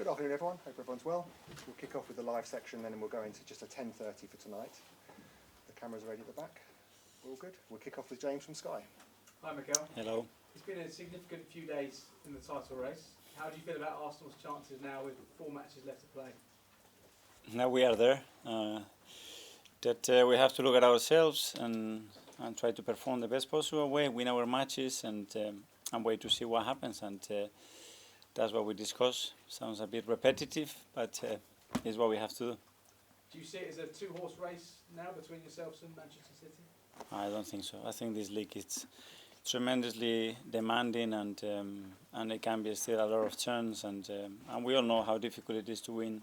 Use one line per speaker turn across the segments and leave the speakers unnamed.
Good afternoon, everyone. Hope everyone's well. We'll kick off with the live section, then we'll go into just a 10:30 for tonight. The cameras are ready at the back. We're all good. We'll kick off with James from Sky.
Hi, Mikel.
Hello.
It's been a significant few days in the title race. How do you feel about Arsenal's chances now with 4 matches left to play?
Now we are there. We have to look at ourselves and try to perform the best possible way, win our matches, and wait to see what happens. And that's what we discuss. Sounds a bit repetitive, but it's what we have to do.
Do you see it as a two-horse race now between yourselves and Manchester City?
I don't think so. I think this league is tremendously demanding, and it can be still a lot of turns, and we all know how difficult it is to win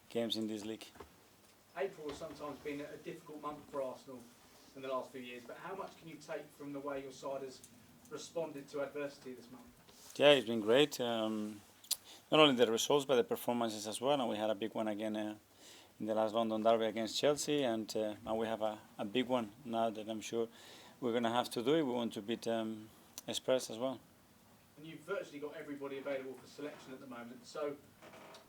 games in this league.
April has sometimes been a difficult month for Arsenal in the last few years, but how much can you take from the way your side has responded to adversity this month?
Yeah, it's been great. Not only the results, but the performances as well. And we had a big one again in the last London derby against Chelsea, and we have a big one now that I'm sure we're going to have to do it. We want to beat Spurs as well.
And you've virtually got everybody available for selection at the moment. So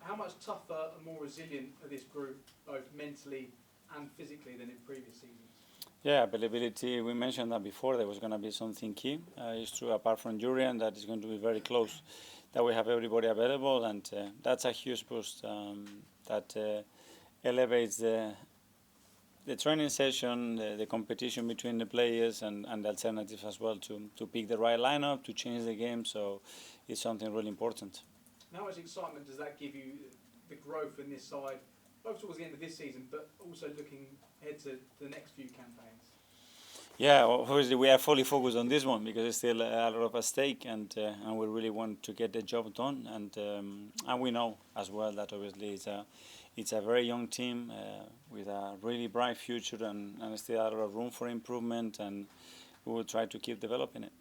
how much tougher and more resilient are this group, both mentally and physically, than in previous seasons?
Yeah, availability, we mentioned that before, there was going to be something key. It's true, apart from Jurrian, that is going to be very close, that we have everybody available, and that's a huge boost that elevates the training session, the competition between the players, and the alternatives as well to pick the right lineup, to change the game, so it's something really important.
How much excitement does that give you, the growth in this side, both towards the end of this season, but also looking ahead to the next few campaigns?
Yeah, obviously we are fully focused on this one because it's still a lot of at stake, and we really want to get the job done, and we know as well that obviously it's a very young team with a really bright future, and still a lot of room for improvement, and we will try to keep developing it.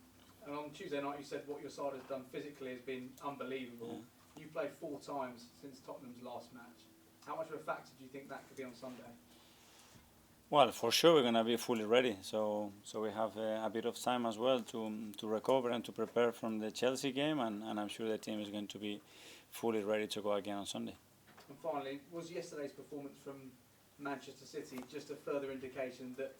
And on Tuesday night you said what your side has done physically has been unbelievable. Yeah. You played 4 times since Tottenham's last match. How much of a factor do you think that could be on Sunday?
Well, for sure we're going to be fully ready, so we have a bit of time as well to recover and to prepare from the Chelsea game, and I'm sure the team is going to be fully ready to go again on Sunday.
And finally, was yesterday's performance from Manchester City just a further indication that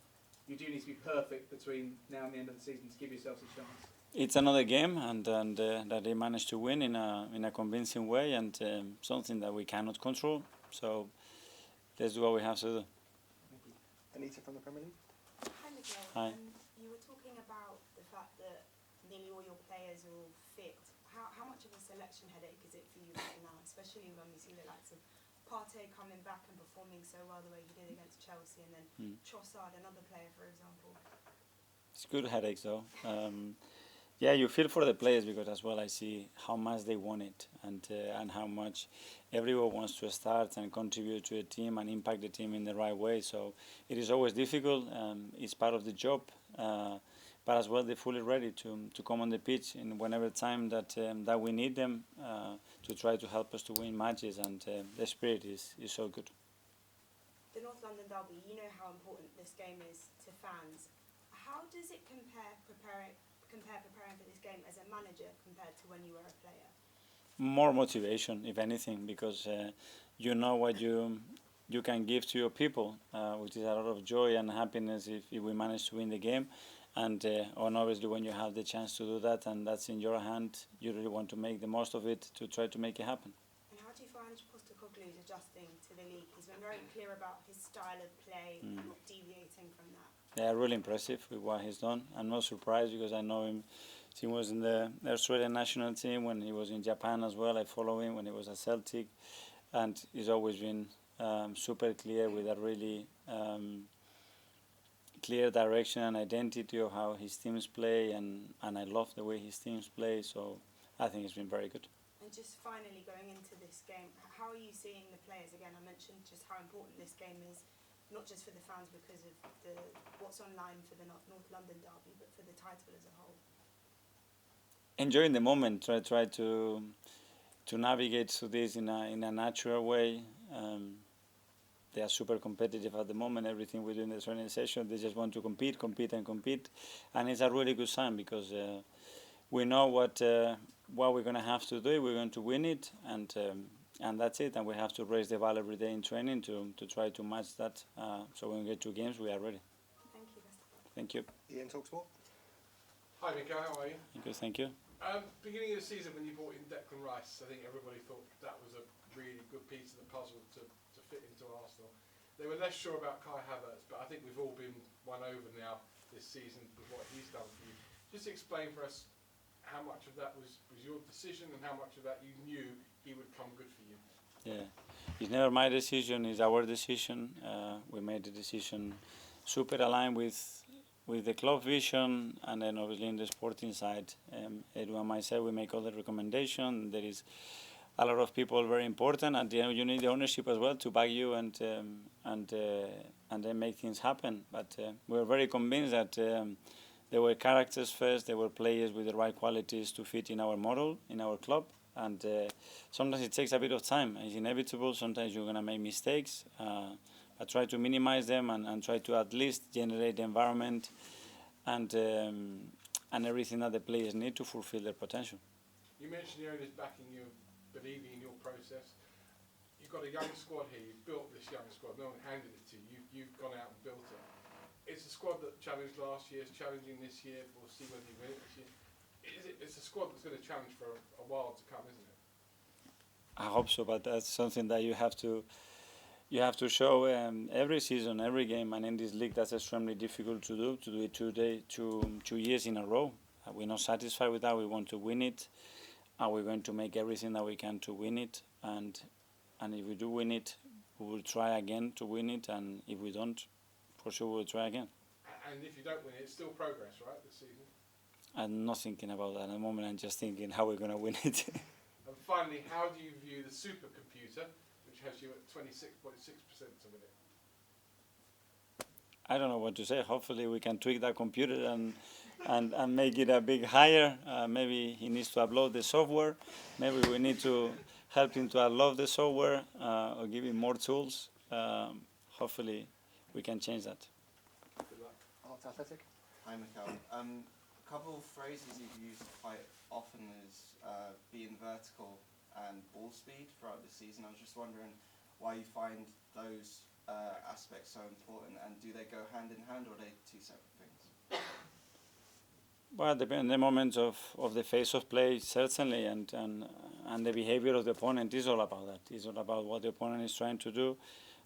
you do need to be perfect between now and the end of the season to give yourselves a chance?
It's another game, and that they managed to win in a convincing way, and something that we cannot control. So let's do what we have to do.
Anita from the Premier League.
Hi, Mikel.
Hi.
You were talking about the fact that nearly all your players are all fit. How much of a selection headache is it for you right now, especially when we see the likes of Partey coming back and performing so well the way he did against Chelsea, and then Trossard, another player, for example?
It's good headaches though. Yeah, you feel for the players because as well I see how much they want it, and how much everyone wants to start and contribute to a team and impact the team in the right way. So it is always difficult. It's part of the job, but as well they're fully ready to come on the pitch in whenever time that we need them to try to help us to win matches, and the spirit is so good.
The North London derby, you know how important this game is to fans. How does it compare preparing for this game as a manager compared to when you were a player?
More motivation, if anything, because you know what you can give to your people, which is a lot of joy and happiness if we manage to win the game. And obviously when you have the chance to do that and that's in your hand, you really want to make the most of it to try to make it happen.
And how do you find Postecoglou's adjusting to the league? He's been very clear about his style of play, not deviating from that.
Yeah, really impressive with what he's done. I'm not surprised because I know him. He was in the Australian national team when he was in Japan as well. I follow him when he was at Celtic, and he's always been super clear with a really clear direction and identity of how his teams play, and I love the way his teams play, so I think it's been very good.
And just finally going into this game, how are you seeing the players? Again, I mentioned just how important this game is, not just for the fans because of what's online for the North London derby, but for the title as a whole.
Enjoying the moment, try to navigate through this in a natural way. They are super competitive at the moment. Everything we do in the training session, they just want to compete, and it's a really good sign because we know what we're going to have to do. We're going to win it, and that's it. And we have to raise the bar every day in training to try to match that. So when we get to games, we are ready.
Thank you. Best of luck.
Thank you.
Ian, Talksport.
Hi Mikel, how are you?
Thank you.
Beginning of the season when you brought in Declan Rice, I think everybody thought that was a really good piece of the puzzle to fit into Arsenal. They were less sure about Kai Havertz, but I think we've all been won over now this season with what he's done for you. Just explain for us how much of that was your decision and how much of that you knew he would come good for you.
Yeah, it's never my decision, it's our decision. We made the decision super aligned with the club vision, and then obviously in the sporting side, Edu and myself, we make all the recommendation. There is a lot of people very important, and you need the ownership as well to back you and then make things happen. But we were very convinced that there were characters first, there were players with the right qualities to fit in our model, in our club. And sometimes it takes a bit of time. It's inevitable. Sometimes you're going to make mistakes. I try to minimize them and try to at least generate the environment and everything that the players need to fulfill their potential.
You mentioned the owners backing you, believing in your process. You've got a young squad here. You've built this young squad. No one handed it to you. You've gone out and built it. It's a squad that challenged last year. It's challenging this year. We'll see whether you win it this year. It's a squad that's going to challenge for a while to come, isn't it?
I hope so, but that's something that you have to show every season, every game, and in this league that's extremely difficult to do it 2 years in a row. We're not satisfied with that. We want to win it, and we're going to make everything that we can to win it. And if we do win it, we will try again to win it, and if we don't, for sure we'll try again.
And if you don't win it, it's still progress, right, this season?
I'm not thinking about that at the moment. I'm just thinking how we're going to win it.
And finally, how do you view the supercomputer, which has you at 26.6% to win it?
I don't know what to say. Hopefully we can tweak that computer and make it a bit higher. Maybe he needs to upload the software. Maybe we need to help him to upload the software or give him more tools. Hopefully we can change that.
Good luck.
Arts Athletic.
Hi, Mikel. A couple of phrases you've used quite often is being vertical and ball speed throughout the season. I was just wondering why you find those aspects so important, and do they go hand in hand, or are they two separate things?
Well, depending on the moments of the phase of play, certainly, and the behavior of the opponent is all about that. It's all about what the opponent is trying to do,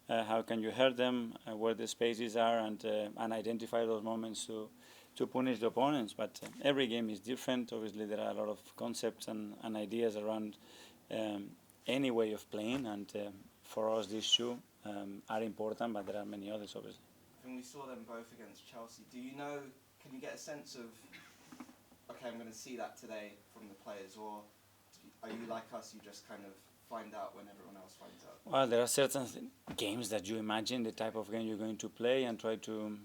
how can you hurt them, where the spaces are, and identify those moments to punish the opponents. But every game is different. Obviously, there are a lot of concepts and ideas around any way of playing, and for us, these two are important, but there are many others, obviously.
I think we saw them both against Chelsea. Do you know, can you get a sense of, okay, I'm going to see that today from the players, or are you like us, you just kind of find out when everyone else finds out?
Well, there are certain games that you imagine the type of game you're going to play and try to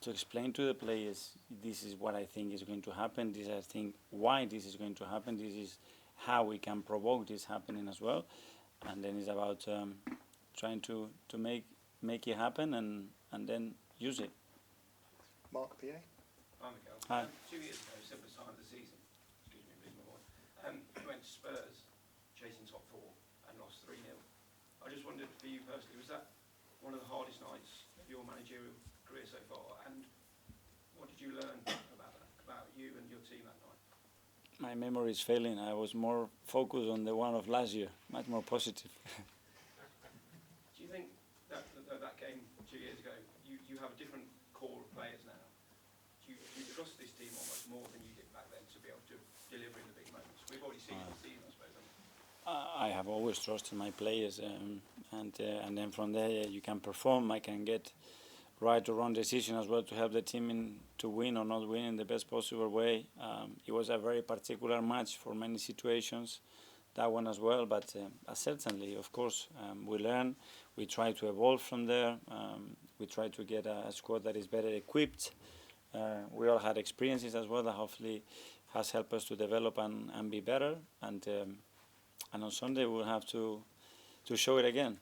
explain to the players, this is what I think is going to happen, this I think why this is going to happen, this is how we can provoke this happening as well. And then it's about trying to make it happen and then use it.
Mark, PA.
Hi, Mikel.
Hi.
2 years ago, simple sign of the season, excuse me, losing my voice, you went to Spurs, chasing top four, and lost 3-0. I just wondered for you personally, was that one of the hardest nights of your managerial career so far, and what did you learn about you and your team that night?
My memory is failing. I was more focused on the one of last year, much more positive.
Do you think that game 2 years ago, you have a different core of players now? Do you trust this team almost more than you did back then to be able to deliver in the big moments? We've already seen it this season, I suppose.
I have always trusted my players, and then from there you can perform. I can get right or wrong decision as well to help the team to win or not win in the best possible way. It was a very particular match for many situations, that one as well, but certainly, of course, we learn, we try to evolve from there, we try to get a squad that is better equipped. We all had experiences as well that hopefully has helped us to develop and be better, and on Sunday we'll have to show it again.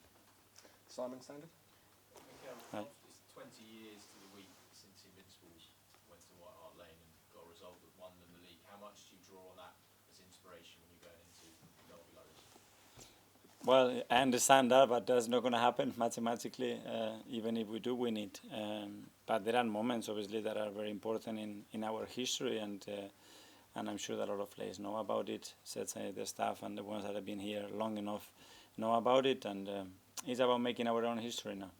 Simon Standard.
Hi.
It's 20 years to the week since Invincibles went to White Hart Lane and got a result that won them the league. How much do you draw on that as inspiration when you're going into derby like this?
Well, I understand that, but that's not going to happen mathematically, even if we do win it. But there are moments, obviously, that are very important in our history, and I'm sure that a lot of players know about it. Certainly the staff and the ones that have been here long enough know about it, and it's about making our own history now.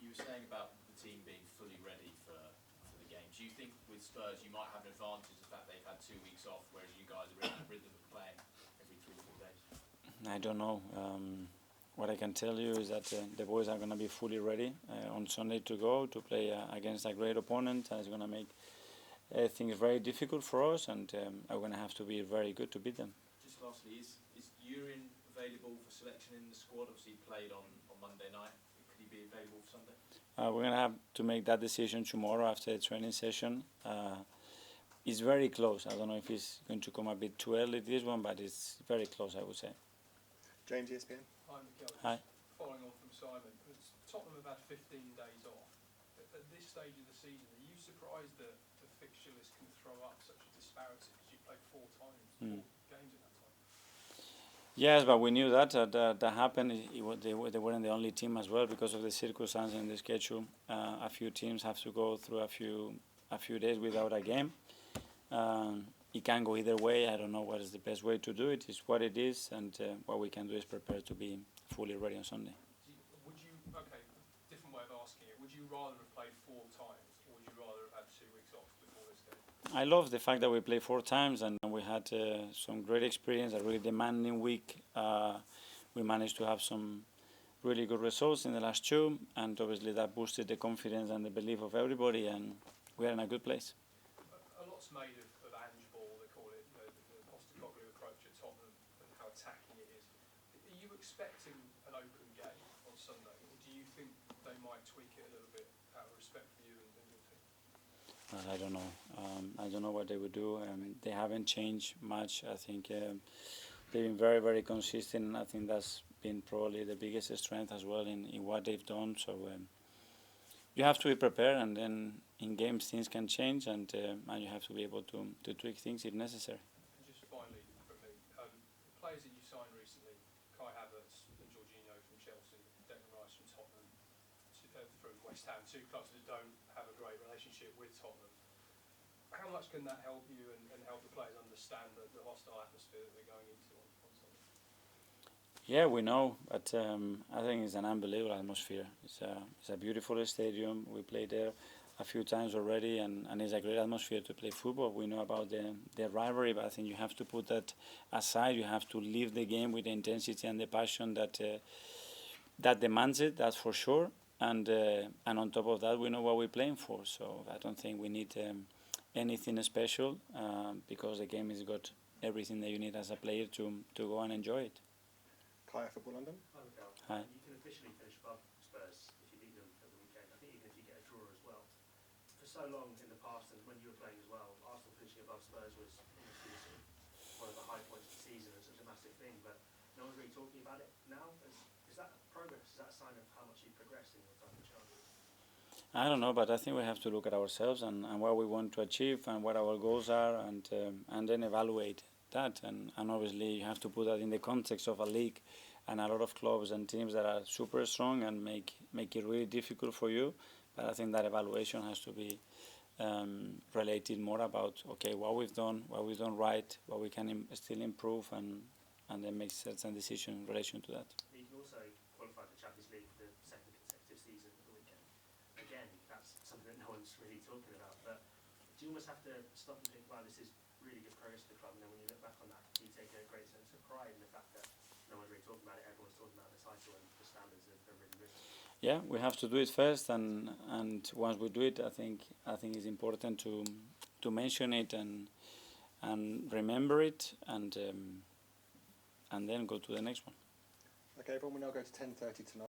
You were saying about the team being fully ready for the game. Do you think with Spurs you might have an advantage the fact they've had 2 weeks off, whereas you guys are in the rhythm of playing every 3 or 4 days?
I don't know. What I can tell you is that the boys are going to be fully ready on Sunday to go to play against a great opponent. It's going to make things very difficult for us, and are going to have to be very good to beat them.
Just lastly, is Urin available for selection in the squad? Obviously, he played on Monday night. Could he be available for Sunday?
We're going to have to make that decision tomorrow after the training session. It's very close. I don't know if it's going to come a bit too early, this one, but it's very close, I would say.
James, ESPN.
Hi, Mikel.
Hi.
Following on from Simon, Tottenham have had 15 days off. At this stage of the season, are you surprised that the fixture list can throw up such a disparity? Because you played 4 times, 4 games in that time.
Yes, but we knew that happened. They weren't the only team as well because of the circumstances in the schedule. A few teams have to go through a few days without a game. It can go either way. I don't know what is the best way to do it. It's what it is, and what we can do is prepare to be fully ready on Sunday.
Okay, different way of asking it. Would you rather have played 4 times, or would you rather have had 2 weeks off before this game?
I love the fact that we played 4 times, and we had some great experience, a really demanding week. We managed to have some really good results in the last 2, and obviously that boosted the confidence and the belief of everybody, and we are in a good place.
A lot's made of Ange ball, they call it, the Postecoglou approach at Tottenham and how attacking it is. Are you expecting an open game on Sunday, or do you think they might tweak it a little bit out of respect for you and your team?
Well, I don't know. I don't know what they would do. They haven't changed much. I think they've been very, very consistent, and I think that's been probably the biggest strength as well in what they've done. So you have to be prepared, and then in games things can change, and you have to be able to tweak things if necessary.
And just finally from me, the players that you signed recently, Kai Havertz and Jorginho from Chelsea, Declan Rice from Tottenham, from West Ham, 2 clubs that don't have a great relationship with Tottenham. How much can that help you and help the players understand the hostile atmosphere that they're going into on Sunday?
Yeah, we know, but I think it's an unbelievable atmosphere. It's a beautiful stadium. We played there a few times already, and it's a great atmosphere to play football. We know about the rivalry, but I think you have to put that aside. You have to live the game with the intensity and the passion that demands it, that's for sure. And on top of that, we know what we're playing for. So I don't think we need anything special because the game has got everything that you need as a player to go and enjoy it.
Kaya, Football London.
Hi, Mikel.
Hi.
You can officially finish above Spurs if you beat them at the weekend. I think even if you get a draw as well. For so long in the past, and when you were playing as well, Arsenal finishing above Spurs was obviously sort of one of the high points of the season and such a massive thing. But no one's really talking about it now. Is that progress? Is that a sign of how much you've progressed in your time in charge?
I don't know, but I think we have to look at ourselves and what we want to achieve and what our goals are, and then evaluate that. And obviously you have to put that in the context of a league and a lot of clubs and teams that are super strong and make it really difficult for you. But I think that evaluation has to be related more about, okay, what we've done right, what we can still improve, and then make certain decisions in relation to that.
You can also qualify for the Champions League for the 2nd consecutive season at the weekend. Again, that's something that no one's really talking about. But do you almost have to stop and think, wow, this is really good progress for the club, and then when you look back on that, do you take a great sense of pride in the fact that no one's really talking about it, everyone's talking about the title and the standards have really risen?
Yeah, we have to do it first, and once we do it, I think it's important to mention it and remember it, and then go to the next one.
Okay, everyone, we'll now go to 10:30 tonight.